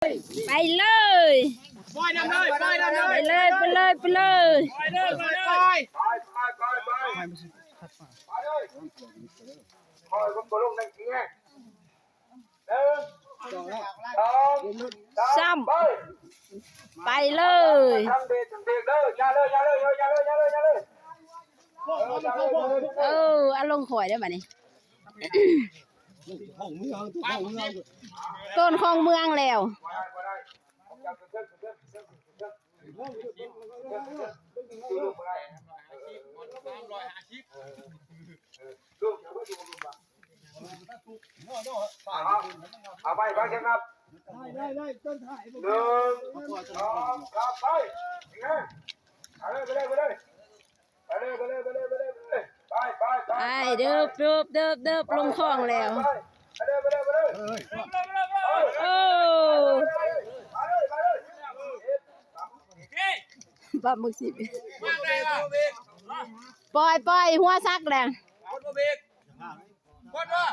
ไปเลยปล่อยน้ำเลยปล่อยน้ำเลย ไปเลยไปเลยไปเลย ปล่อยเลยปล่อยเลย คอยผมก็ลงนั่งกินไงซ้ำไปเลย ทำเด็ดเด็ดเลยอย่าเลยอย่าเลยอย่าเลยอย่าเลยอย่าเลย เอาลงข่อยได้ไหมนี่ต้นของเมืองแล้วเอาไปไปครับได้ต้นถ่าย 1 2 3ไปไปเลยไปเลยไปเลยไปเลยไปเลยไปเลยไปเลยไปไปไป ไปเดิบลงคลองแล้วไปเลยไปเลยไปเลยโอ้ปลาหมึกสิปล่อยหัวซักแหละคนมาเบรกคนว่า